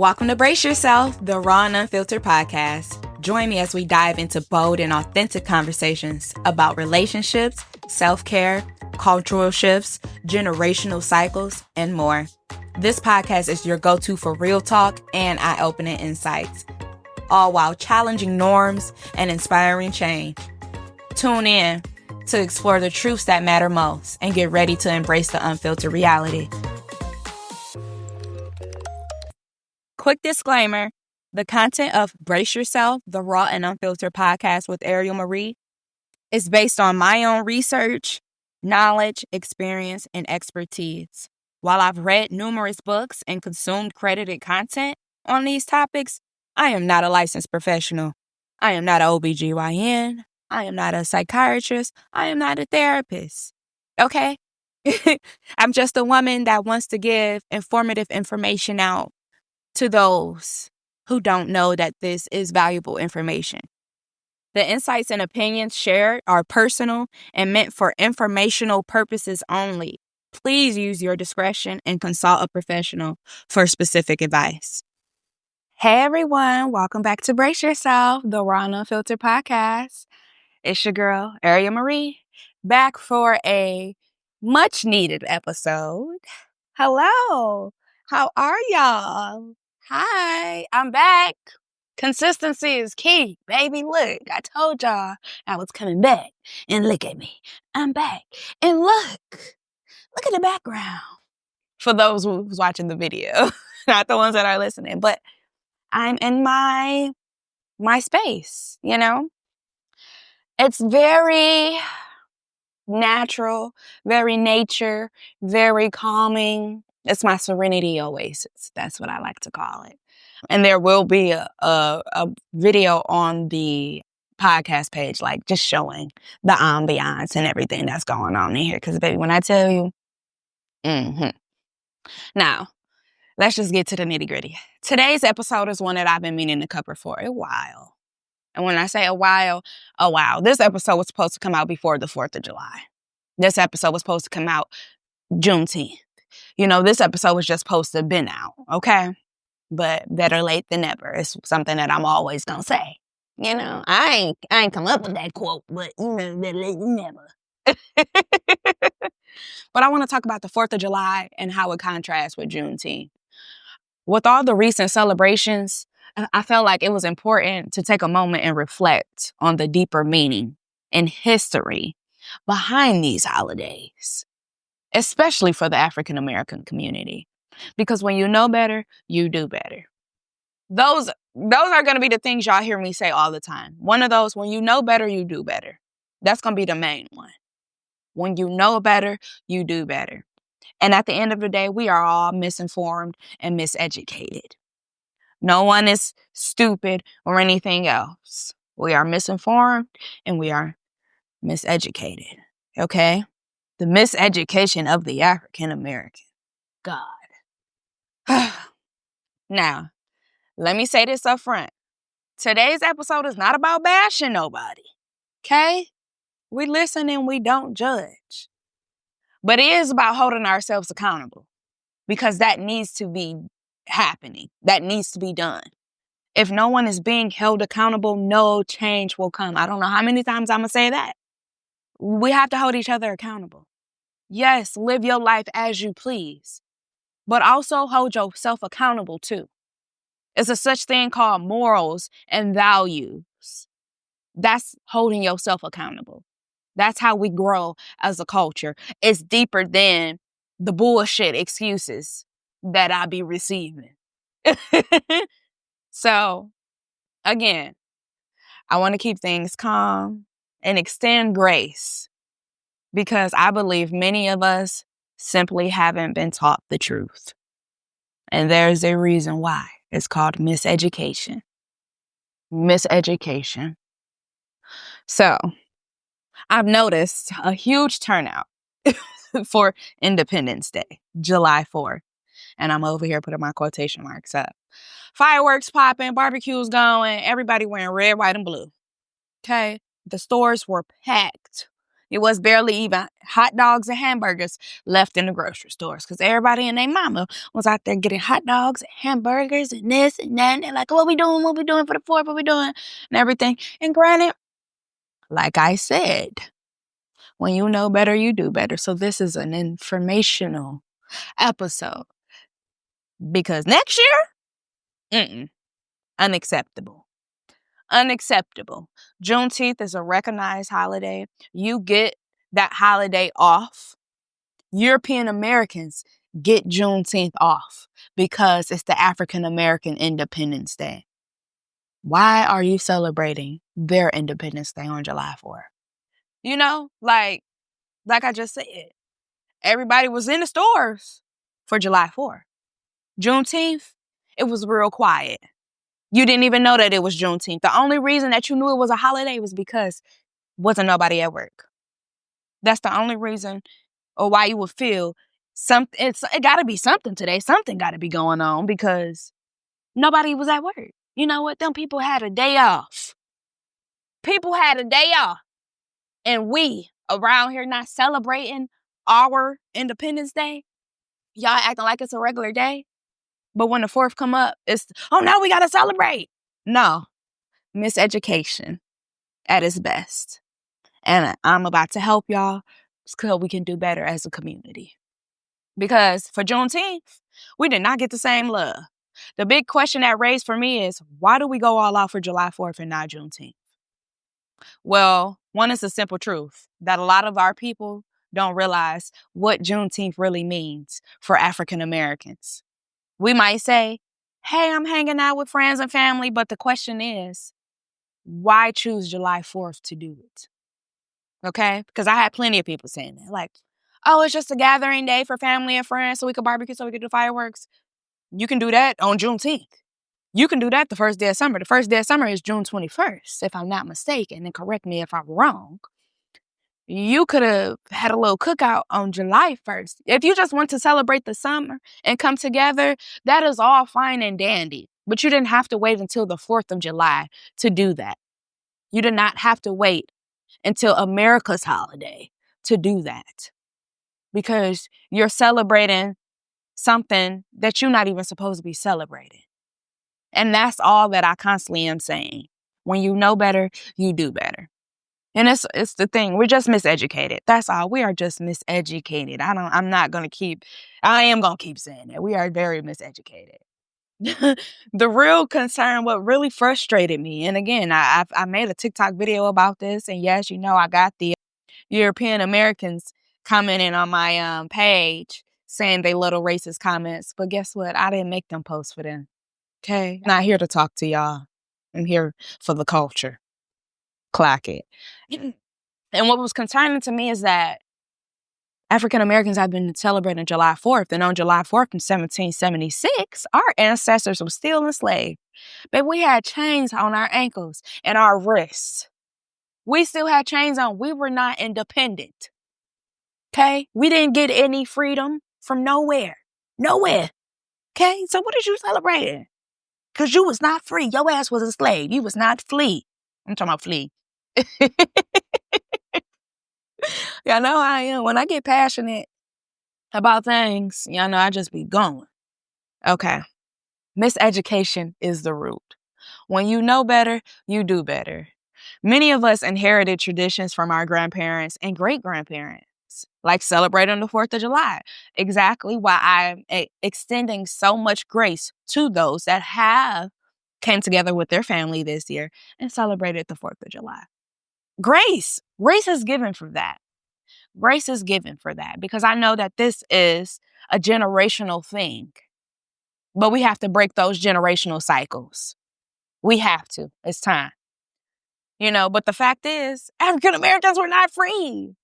Welcome to Brace Yourself, the Raw and Unfiltered podcast. Join me as we dive into bold and authentic conversations about relationships, self-care, cultural shifts, generational cycles, and more. This podcast is your go-to for real talk and eye-opening insights, all while challenging norms and inspiring change. Tune in to explore the truths that matter most and get ready to embrace the unfiltered reality. Quick disclaimer, the content of Brace Yourself, the Raw and Unfiltered podcast with Ariel Marie is based on my own research, knowledge, experience, and expertise. While I've read numerous books and consumed credited content on these topics, I am not a licensed professional. I am not an OBGYN. I am not a psychiatrist. I am not a therapist. Okay? I'm just a woman that wants to give informative information out to those who don't know that this is valuable information. The insights and opinions shared are personal and meant for informational purposes only. Please use your discretion and consult a professional for specific advice. Hey everyone, welcome back to Brace Yourself, the Raw and Unfiltered podcast. It's your girl, Ariel Marie, back for a much needed episode. Hello, how are y'all? Hi, I'm back. Consistency is key, baby. Look, I told y'all I was coming back. And look at me. I'm back. And look at the background. For those who's watching the video, not the ones that are listening. But I'm in my space, you know? It's very natural, very nature, very calming. It's my serenity oasis. That's what I like to call it. And there will be a video on the podcast page, like just showing the ambiance and everything that's going on in here. Because, baby, when I tell you, Now, let's just get to the nitty gritty. Today's episode is one that I've been meaning to cover for a while. And when I say a while, this episode was supposed to come out before the 4th of July. This episode was supposed to come out Juneteenth. You know, this episode was just supposed to have been out, okay? But better late than never. It's something that I'm always gonna say. You know, I ain't come up with that quote, but you know, better late than never. But I want to talk about the 4th of July and how it contrasts with Juneteenth. With all the recent celebrations, I felt like it was important to take a moment and reflect on the deeper meaning and history behind these holidays, especially for the African American community. Because when you know better, you do better. Those are going to be the things y'all hear me say all the time. One of those, when you know better, you do better. That's going to be the main one. When you know better, you do better. And at the end of the day, we are all misinformed and miseducated. No one is stupid or anything else. We are misinformed and we are miseducated. Okay? The miseducation of the African American. God. Now, let me say this up front. Today's episode is not about bashing nobody. Okay? We listen and we don't judge. But it is about holding ourselves accountable. Because that needs to be happening. That needs to be done. If no one is being held accountable, no change will come. I don't know how many times I'm going to say that. We have to hold each other accountable. Yes, live your life as you please. But also hold yourself accountable too. It's a such thing called morals and values. That's holding yourself accountable. That's how we grow as a culture. It's deeper than the bullshit excuses that I be receiving. So, again, I want to keep things calm and extend grace because I believe many of us simply haven't been taught the truth. And there's a reason why. It's called miseducation. Miseducation. So, I've noticed a huge turnout for Independence Day, July 4th. And I'm over here putting my quotation marks up. Fireworks popping, barbecues going, everybody wearing red, white, and blue. Okay? The stores were packed. It was barely even hot dogs and hamburgers left in the grocery stores because everybody and their mama was out there getting hot dogs and hamburgers and this and that. And they're like, what we doing? What we doing for the 4th? What we doing? And everything. And granted, like I said, when you know better, you do better. So this is an informational episode because next year, unacceptable. Unacceptable. Juneteenth is a recognized holiday. You get that holiday off. European Americans get Juneteenth off because it's the African American Independence Day. Why are you celebrating their Independence Day on July 4th? You know, like I just said, everybody was in the stores for July 4th. Juneteenth, it was real quiet. You didn't even know that it was Juneteenth. The only reason that you knew it was a holiday was because wasn't nobody at work. That's the only reason or why you would feel something. It got to be something today. Something got to be going on because nobody was at work. You know what? Them people had a day off. People had a day off. And we around here not celebrating our Independence Day. Y'all acting like it's a regular day. But when the 4th come up, it's, oh no, we got to celebrate. No. Miseducation at its best. And I'm about to help y'all so we can do better as a community. Because for Juneteenth, we did not get the same love. The big question that raised for me is, why do we go all out for July 4th and not Juneteenth? Well, one is the simple truth that a lot of our people don't realize what Juneteenth really means for African Americans. We might say, hey, I'm hanging out with friends and family, but the question is, why choose July 4th to do it? Okay? Because I had plenty of people saying that. Like, oh, it's just a gathering day for family and friends so we could barbecue, so we could do fireworks. You can do that on Juneteenth. You can do that the first day of summer. The first day of summer is June 21st, if I'm not mistaken, and correct me if I'm wrong. You could have had a little cookout on July 1st. If you just want to celebrate the summer and come together, that is all fine and dandy. But you didn't have to wait until the 4th of July to do that. You did not have to wait until America's holiday to do that. Because you're celebrating something that you're not even supposed to be celebrating. And that's all that I constantly am saying. When you know better, you do better. And it's the thing. We're just miseducated. That's all. We are just miseducated. I am going to keep saying that. We are very miseducated. The real concern, what really frustrated me, and again, I made a TikTok video about this, and yes, you know, I got the European Americans commenting on my page saying they little racist comments, but guess what? I didn't make them post for them. Okay? I'm not here to talk to y'all. I'm here for the culture. Clock it. And what was concerning to me is that African Americans have been celebrating July 4th, and on July 4th in 1776, our ancestors were still enslaved. But we had chains on our ankles and our wrists. We still had chains on. We were not independent. Okay? We didn't get any freedom from nowhere. Nowhere. Okay? So what is you celebrating? Because you was not free. Your ass was a slave. You was not free. I'm talking about flee. Y'all know how I am. When I get passionate about things, y'all know I just be going. Okay. Miseducation is the root. When you know better, you do better. Many of us inherited traditions from our grandparents and great-grandparents, like celebrating the 4th of July. Exactly why I'm extending so much grace to those that have came together with their family this year and celebrated the 4th of July. Grace is given for that. Grace is given for that because I know that this is a generational thing, but we have to break those generational cycles. We have to. It's time. You know, but the fact is, African Americans were not free.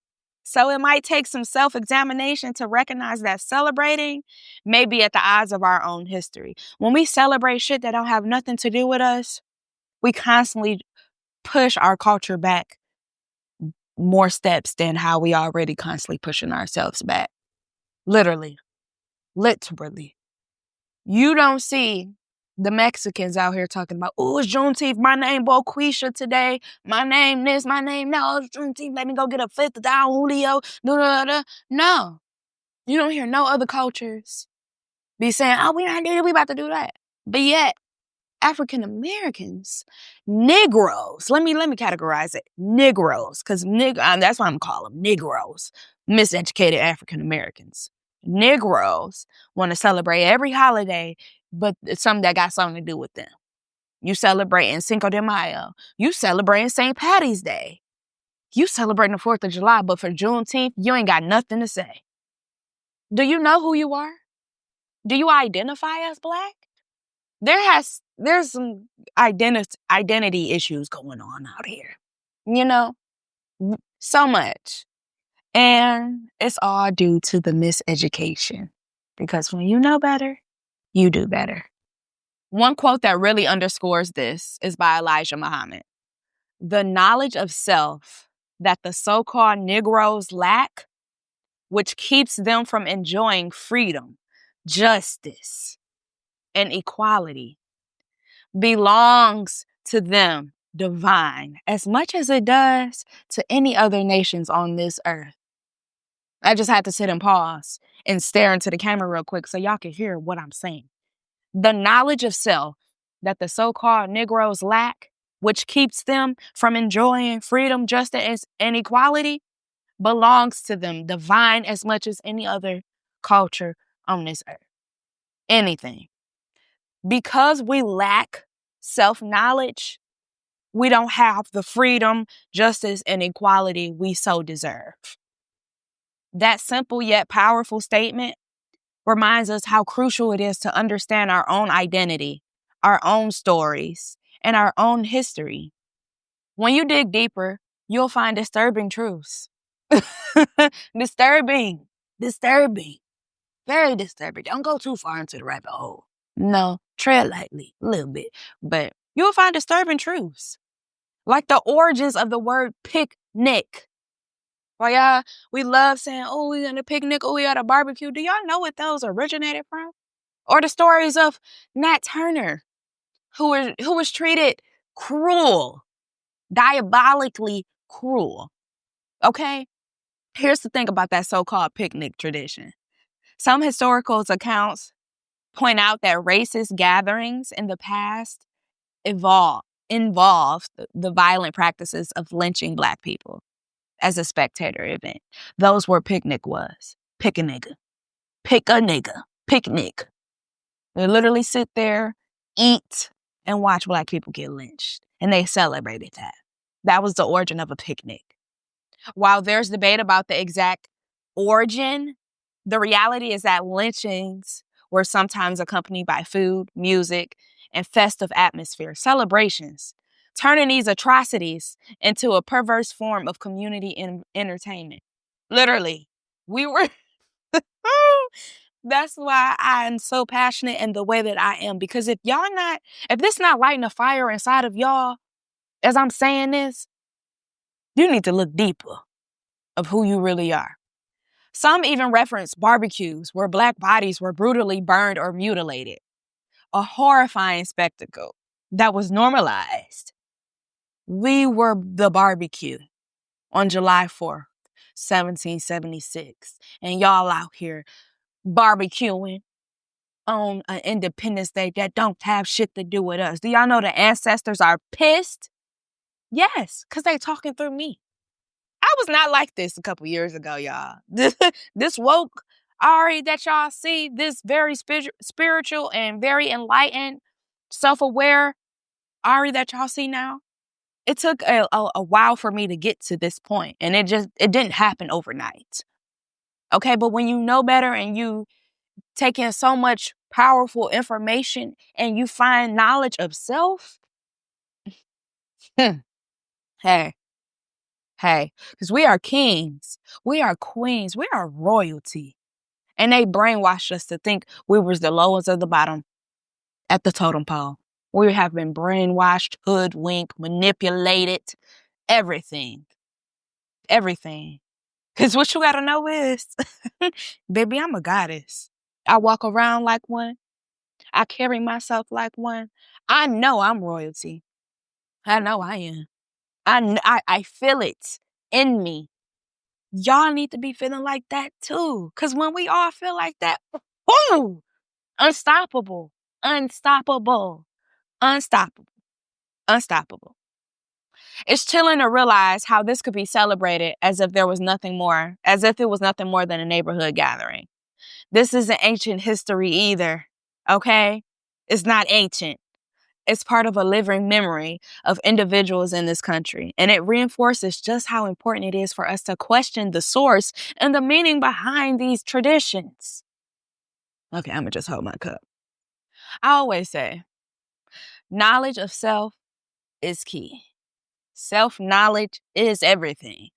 So it might take some self-examination to recognize that celebrating may be at the odds of our own history. When we celebrate shit that don't have nothing to do with us, we constantly push our culture back more steps than how we already constantly pushing ourselves back. Literally. You don't see The Mexicans out here talking about, oh, it's Juneteenth. My name Boquisha today. My name this, my name no. It's Juneteenth. Let me go get a fifth down Julio. No. You don't hear no other cultures be saying, oh, we not doing it. We about to do that. But yet, African Americans, Negroes, let me categorize it. Negroes, because that's what I'm calling them, Negroes. Miseducated African Americans. Negroes want to celebrate every holiday, but it's something that got something to do with them. You celebrating Cinco de Mayo. You celebrating St. Patty's Day. You celebrating the 4th of July, but for Juneteenth, you ain't got nothing to say. Do you know who you are? Do you identify as Black? There's some identity issues going on out here. You know? So much. And it's all due to the miseducation. Because when you know better, you do better. One quote that really underscores this is by Elijah Muhammad. The knowledge of self that the so-called Negroes lack, which keeps them from enjoying freedom, justice, and equality, belongs to them divine as much as it does to any other nations on this earth. I just had to sit and pause and stare into the camera real quick so y'all can hear what I'm saying. The knowledge of self that the so-called Negroes lack, which keeps them from enjoying freedom, justice, and equality, belongs to them divine as much as any other culture on this earth. Anything. Because we lack self-knowledge, we don't have the freedom, justice, and equality we so deserve. That simple yet powerful statement reminds us how crucial it is to understand our own identity, our own stories, and our own history. When you dig deeper, you'll find disturbing truths. Disturbing. Very disturbing. Don't go too far into the rabbit hole. No, tread lightly, a little bit. But you'll find disturbing truths. Like the origins of the word picnic. Well, y'all, we love saying, oh, we got a picnic, oh, we got a barbecue. Do y'all know what those originated from? Or the stories of Nat Turner, who was treated cruel, diabolically cruel. Okay? Here's the thing about that so-called picnic tradition. Some historical accounts point out that racist gatherings in the past involved the violent practices of lynching Black people as a spectator event. Those were picnic was. Pick a nigga. Picnic. They literally sit there, eat, and watch Black people get lynched. And they celebrated that. That was the origin of a picnic. While there's debate about the exact origin, the reality is that lynchings were sometimes accompanied by food, music, and festive atmosphere, celebrations, turning these atrocities into a perverse form of community entertainment. Literally, we were... That's why I'm so passionate in the way that I am. Because if this not lighting a fire inside of y'all, as I'm saying this, you need to look deeper of who you really are. Some even reference barbecues where Black bodies were brutally burned or mutilated. A horrifying spectacle that was normalized. We were the barbecue on July 4th, 1776. And y'all out here barbecuing on an Independence Day that don't have shit to do with us. Do y'all know the ancestors are pissed? Yes, because they talking through me. I was not like this a couple years ago, y'all. This woke Ari that y'all see, this very spiritual and very enlightened, self-aware Ari that y'all see now, it took a while for me to get to this point, and it didn't happen overnight. Okay, but when you know better and you take in so much powerful information and you find knowledge of self, hey, because we are kings, we are queens, we are royalty. And they brainwashed us to think we was the lowest of the bottom at the totem pole. We have been brainwashed, hoodwinked, manipulated, everything. Because what you gotta know is, baby, I'm a goddess. I walk around like one. I carry myself like one. I know I'm royalty. I know I am. I feel it in me. Y'all need to be feeling like that too. Because when we all feel like that, boom, unstoppable, unstoppable, unstoppable, unstoppable. It's chilling to realize how this could be celebrated as if there was nothing more, as if it was nothing more than a neighborhood gathering. This isn't ancient history either, okay? It's not ancient. It's part of a living memory of individuals in this country. And it reinforces just how important it is for us to question the source and the meaning behind these traditions. Okay, I'm gonna just hold my cup. I always say, knowledge of self is key. Self-knowledge is everything.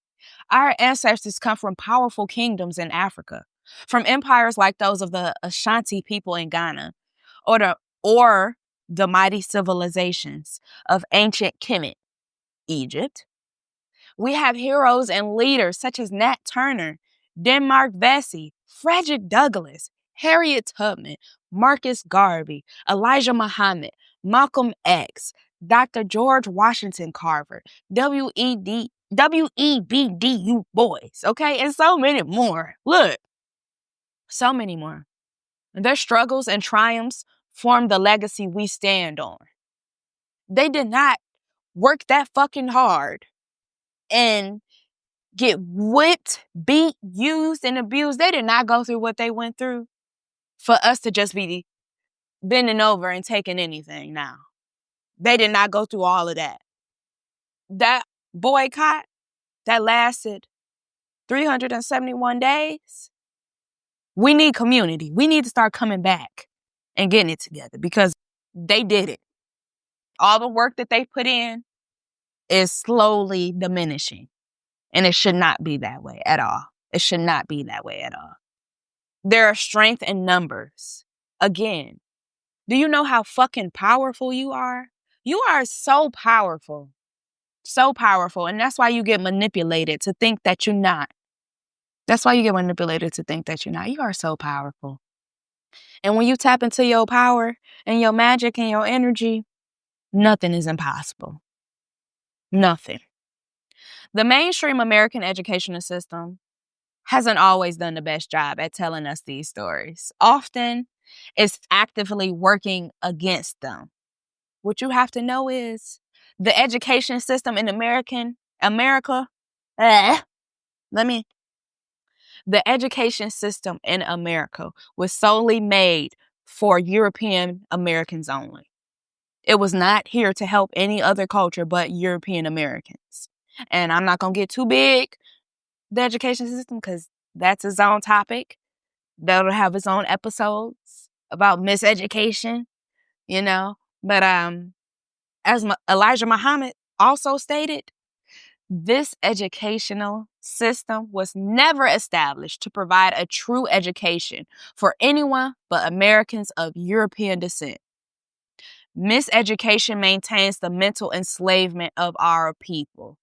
Our ancestors come from powerful kingdoms in Africa, from empires like those of the Ashanti people in Ghana, or the mighty civilizations of ancient Kemet, Egypt. We have heroes and leaders such as Nat Turner, Denmark Vesey, Frederick Douglass, Harriet Tubman, Marcus Garvey, Elijah Muhammad, Malcolm X, Dr. George Washington Carver, W.E.B. Du Bois, okay? And so many more. Look, so many more. Their struggles and triumphs form the legacy we stand on. They did not work that fucking hard and get whipped, beat, used, and abused. They did not go through what they went through for us to just be bending over and taking anything now. They did not go through all of that. That boycott that lasted 371 days, we need community. We need to start coming back and getting it together because they did it. All the work that they put in is slowly diminishing. And it should not be that way at all. It should not be that way at all. There are strength in numbers. Again, do you know how fucking powerful you are? You are so powerful. So powerful. And that's why you get manipulated to think that you're not. That's why you get manipulated to think that you're not. You are so powerful. And when you tap into your power and your magic and your energy, nothing is impossible. Nothing. The mainstream American educational system hasn't always done the best job at telling us these stories. Often, it's actively working against them. What you have to know is the education system in America, the education system in America was solely made for European Americans only. It was not here to help any other culture but European Americans. And I'm not going to get too big, the education system, because that's its own topic. That'll have its own episodes about miseducation, you know. But as Elijah Muhammad also stated, this educational system was never established to provide a true education for anyone but Americans of European descent. Miseducation maintains the mental enslavement of our people.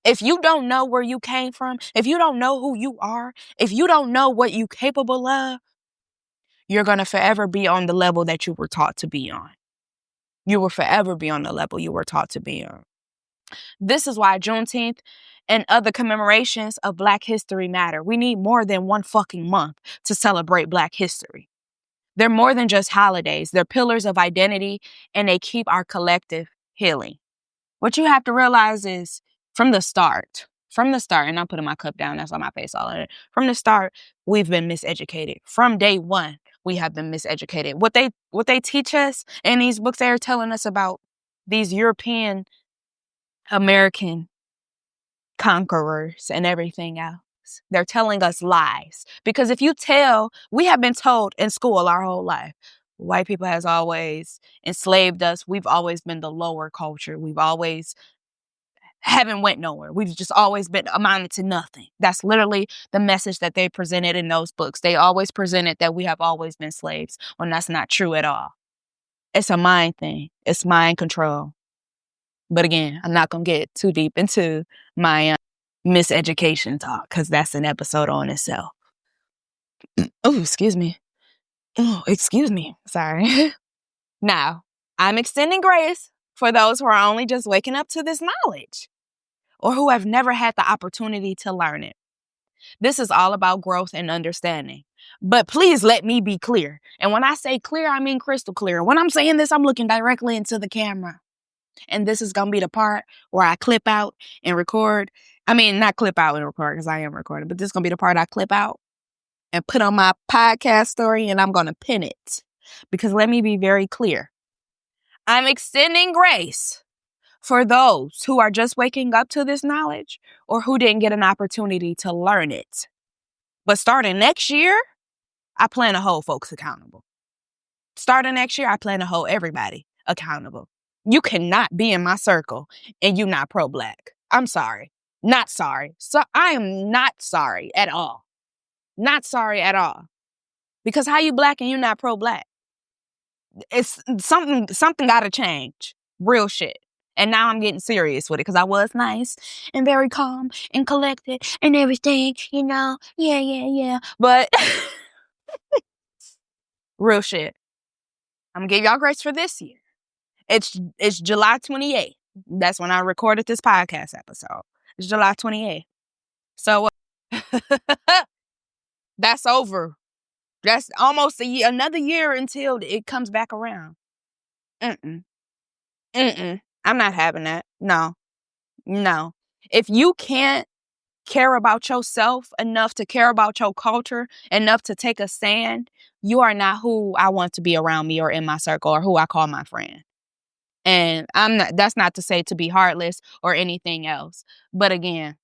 If you don't know where you came from, if you don't know who you are, if you don't know what you're capable of, you're going to forever be on the level that you were taught to be on. You will forever be on the level you were taught to be on. This is why Juneteenth and other commemorations of Black history matter. We need more than one fucking month to celebrate Black history. They're more than just holidays. They're pillars of identity, and they keep our collective healing. What you have to realize is from the start, and I'm putting my cup down, that's why my face all in it. From the start, we've been miseducated. From day one, we have been miseducated. What they teach us in these books, they are telling us about these European American conquerors and everything else. They're telling us lies. Because if you tell, we have been told in school our whole life, white people has always enslaved us. We've always been the lower culture. We've always haven't went nowhere. We've just always been amounted to nothing. That's literally the message that they presented in those books. They always presented that we have always been slaves, when that's not true at all. It's a mind thing. It's mind control. But again, I'm not going to get too deep into my miseducation talk because that's an episode on itself. Oh, excuse me. Oh, excuse me. Sorry. Now, I'm extending grace for those who are only just waking up to this knowledge or who have never had the opportunity to learn it. This is all about growth and understanding. But please let me be clear. And when I say clear, I mean crystal clear. When I'm saying this, I'm looking directly into the camera. And this is going to be the part where I clip out and record. I mean, not clip out and record because I am recording, but this is going to be the part I clip out and put on my podcast story, and I'm going to pin it. Because let me be very clear. I'm extending grace for those who are just waking up to this knowledge or who didn't get an opportunity to learn it. But starting next year, I plan to hold folks accountable. Starting next year, I plan to hold everybody accountable. You cannot be in my circle and you not pro-Black. I'm sorry. Not sorry. So I am not sorry at all. Not sorry at all. Because how you Black and you not pro-Black? It's something got to change. Real shit. And now I'm getting serious with it because I was nice and very calm and collected and everything, you know. Yeah. But real shit. I'm going to give y'all grace for this year. It's July 28th. That's when I recorded this podcast episode. It's July 28th. So that's over. That's almost another year until it comes back around. I'm not having that. No. If you can't care about yourself enough to care about your culture, enough to take a stand, you are not who I want to be around me or in my circle or who I call my friend. And that's not to say to be heartless or anything else. But again,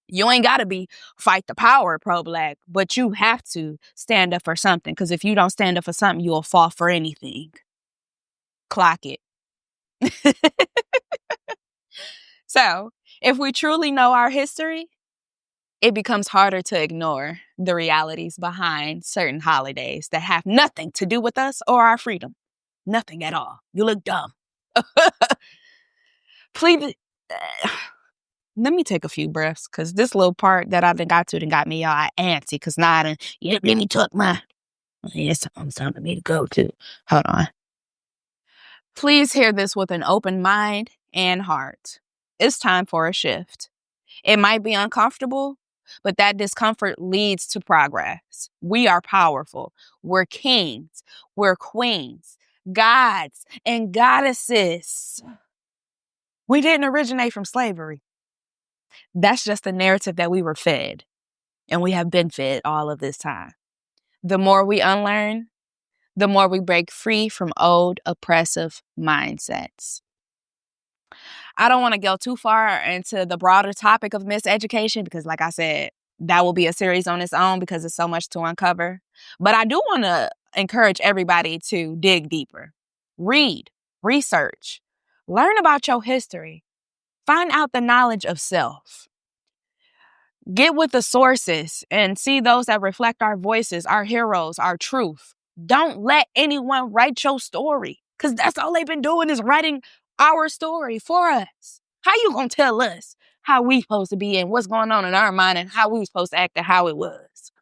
you ain't got to be fight the power pro-Black, but you have to stand up for something. Because if you don't stand up for something, you'll fall for anything. Clock it. So, if we truly know our history, it becomes harder to ignore the realities behind certain holidays that have nothing to do with us or our freedom. Nothing at all. You look dumb. Please, let me take a few breaths because this little part that I done got me all antsy because now I done, let me tuck my, it's time for me to go too. Hold on. Please hear this with an open mind and heart. It's time for a shift. It might be uncomfortable, but that discomfort leads to progress. We are powerful. We're kings. We're queens, gods, and goddesses. We didn't originate from slavery. That's just the narrative that we were fed, and we have been fed all of this time. The more we unlearn, the more we break free from old oppressive mindsets. I don't want to go too far into the broader topic of miseducation because, like I said, that will be a series on its own because there's so much to uncover. But I do want to encourage everybody to dig deeper. Read, research, learn about your history, find out the knowledge of self. Get with the sources and see those that reflect our voices, our heroes, our truth. Don't let anyone write your story because that's all they've been doing is writing our story for us. How you gonna tell us how we supposed to be and what's going on in our mind and how we were supposed to act and how it was?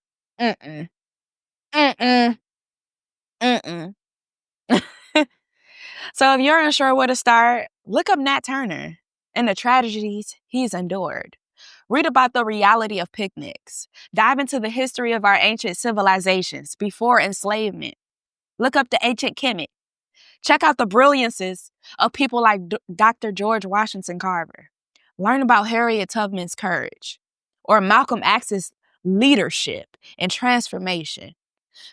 So if you're unsure where to start, look up Nat Turner and the tragedies he's endured. Read about the reality of picnics. Dive into the history of our ancient civilizations before enslavement. Look up the ancient Kemet. Check out the brilliances of people like Dr. George Washington Carver. Learn about Harriet Tubman's courage or Malcolm X's leadership and transformation.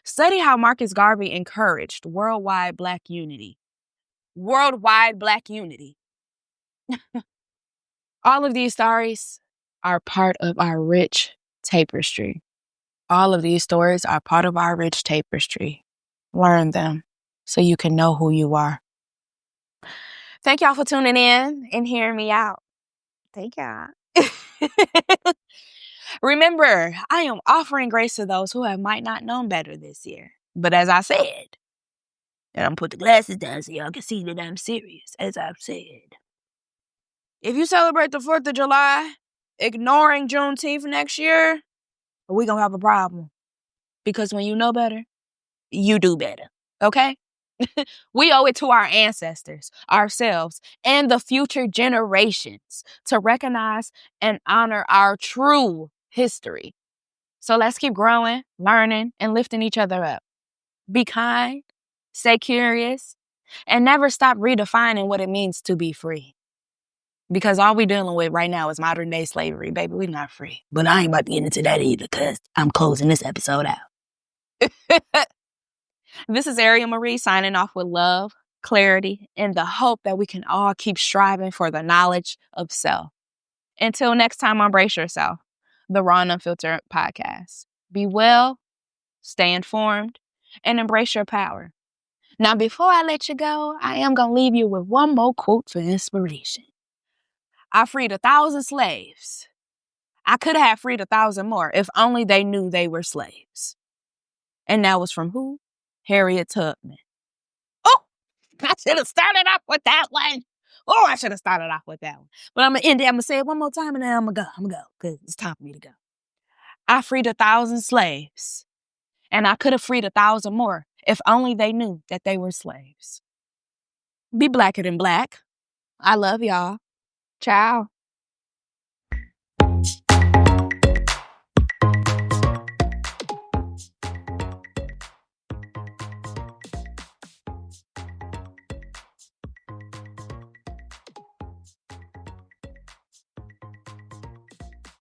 Study how Marcus Garvey encouraged worldwide Black unity. Worldwide Black unity. All of these stories are part of our rich tapestry. All of these stories are part of our rich tapestry. Learn them so you can know who you are. Thank y'all for tuning in and hearing me out. Thank y'all. Remember, I am offering grace to those who have might not known better this year. But as I said, and I'm put the glasses down so y'all can see that I'm serious, as I've said. If you celebrate the 4th of July, ignoring Juneteenth next year, we're going to have a problem. Because when you know better, you do better. Okay? We owe it to our ancestors, ourselves, and the future generations to recognize and honor our true history. So let's keep growing, learning, and lifting each other up. Be kind, stay curious, and never stop redefining what it means to be free. Because all we're dealing with right now is modern day slavery, baby. We're not free. But I ain't about to get into that either because I'm closing this episode out. This is Ariel Marie signing off with love, clarity, and the hope that we can all keep striving for the knowledge of self. Until next time, embrace yourself. The Raw and Unfiltered podcast. Be well, stay informed, and embrace your power. Now, before I let you go, I am going to leave you with one more quote for inspiration. I freed 1,000 slaves. I could have freed 1,000 more if only they knew they were slaves. And that was from who? Harriet Tubman. Oh, I should have started off with that one. But I'm going to end it. I'm going to say it one more time and then I'm going to go because it's time for me to go. I freed 1,000 slaves. And I could have freed 1,000 more if only they knew that they were slaves. Be blacker than black. I love y'all. Ciao.